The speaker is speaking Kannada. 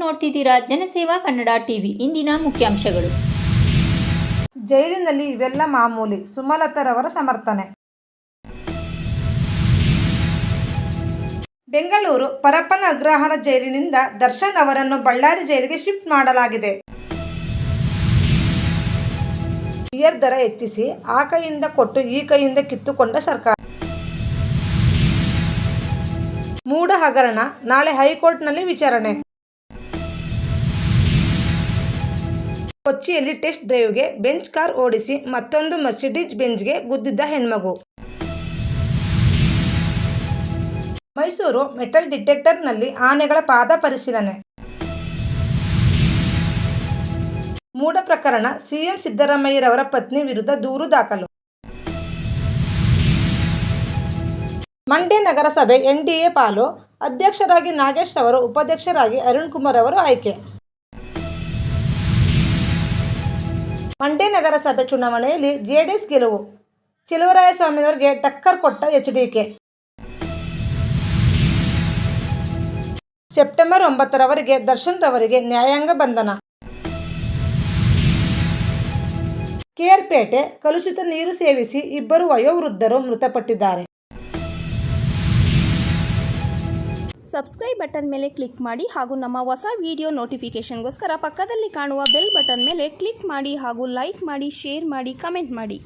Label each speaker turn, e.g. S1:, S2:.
S1: ನೋಡ್ತಿದ್ದೀರಾ ಜನಸೇವಾ ಕನ್ನಡ ಟಿವಿ. ಇಂದಿನ ಮುಖ್ಯಾಂಶಗಳು.
S2: ಜೈಲಿನಲ್ಲಿ ಇವೆಲ್ಲ ಮಾಮೂಲಿ, ಸುಮಲತಾರವರ ಸಮರ್ಥನೆ. ಬೆಂಗಳೂರು ಪರಪ್ಪನ ಅಗ್ರಹಾರ ಜೈಲಿನಿಂದ ದರ್ಶನ್ ಅವರನ್ನು ಬಳ್ಳಾರಿ ಜೈಲಿಗೆ ಶಿಫ್ಟ್ ಮಾಡಲಾಗಿದೆ. ಬಿಯರ್ ದರ ಹೆಚ್ಚಿಸಿ ಆ ಕೈಯಿಂದ ಕೊಟ್ಟು ಈ ಕೈಯಿಂದ ಕಿತ್ತುಕೊಂಡ ಸರ್ಕಾರ. ಮೂಡ ಹಗರಣ ನಾಳೆ ಹೈಕೋರ್ಟ್ನಲ್ಲಿ ವಿಚಾರಣೆ. ಕೊಚ್ಚಿಯಲ್ಲಿ ಟೆಸ್ಟ್ ಡ್ರೈವ್ಗೆ ಬೆಂಚ್ ಕಾರ್ ಓಡಿಸಿ ಮತ್ತೊಂದು ಮರ್ಸಿಡೀಸ್ ಬೆಂಜ್ಗೆ ಗುದ್ದಿದ್ದ ಹೆಣ್ಮಗು. ಮೈಸೂರು ಮೆಟಲ್ ಡಿಟೆಕ್ಟರ್ನಲ್ಲಿ ಆನೆಗಳ ಪಾದ ಪರಿಶೀಲನೆ. ಮೂಡ ಪ್ರಕರಣ, ಸಿಎಂ ಸಿದ್ದರಾಮಯ್ಯರವರ ಪತ್ನಿ ವಿರುದ್ಧ ದೂರು ದಾಖಲು. ಮಂಡ್ಯ ನಗರಸಭೆ ಎನ್ಡಿಎ ಪಾಲು, ಅಧ್ಯಕ್ಷರಾಗಿ ನಾಗೇಶ್ ರವರು, ಉಪಾಧ್ಯಕ್ಷರಾಗಿ ಅರುಣ್ ಕುಮಾರ್ ಅವರು ಆಯ್ಕೆ. ಮಂಡ್ಯ ನಗರಸಭೆ ಚುನಾವಣೆಯಲ್ಲಿ ಜೆಡಿಎಸ್ ಗೆಲುವು, ಚೆಲುವರಾಯಸ್ವಾಮಿಯವರಿಗೆ ಟಕ್ಕರ್ ಕೊಟ್ಟ ಎಚ್ಡಿಕೆ. ಸೆಪ್ಟೆಂಬರ್ 9ರವರೆಗೆ ದರ್ಶನ್ ರವರಿಗೆ ನ್ಯಾಯಾಂಗ ಬಂಧನ. ಕೆಆರ್ಪೇಟೆ ಕಲುಷಿತ ನೀರು ಸೇವಿಸಿ ಇಬ್ಬರು ವಯೋವೃದ್ಧರು ಮೃತಪಟ್ಟಿದ್ದಾರೆ.
S3: ಸಬ್ಸ್ಕ್ರೈಬ್ ಬಟನ್ ಮೇಲೆ ಕ್ಲಿಕ್ ಮಾಡಿ ಹಾಗೂ ನಮ್ಮ ಹೊಸ ವಿಡಿಯೋ ನೋಟಿಫಿಕೇಷನ್ಗೋಸ್ಕರ ಪಕ್ಕದಲ್ಲಿ ಕಾಣುವ ಬೆಲ್ ಬಟನ್ ಮೇಲೆ ಕ್ಲಿಕ್ ಮಾಡಿ ಹಾಗೂ ಲೈಕ್ ಮಾಡಿ, ಶೇರ್ ಮಾಡಿ, ಕಮೆಂಟ್ ಮಾಡಿ.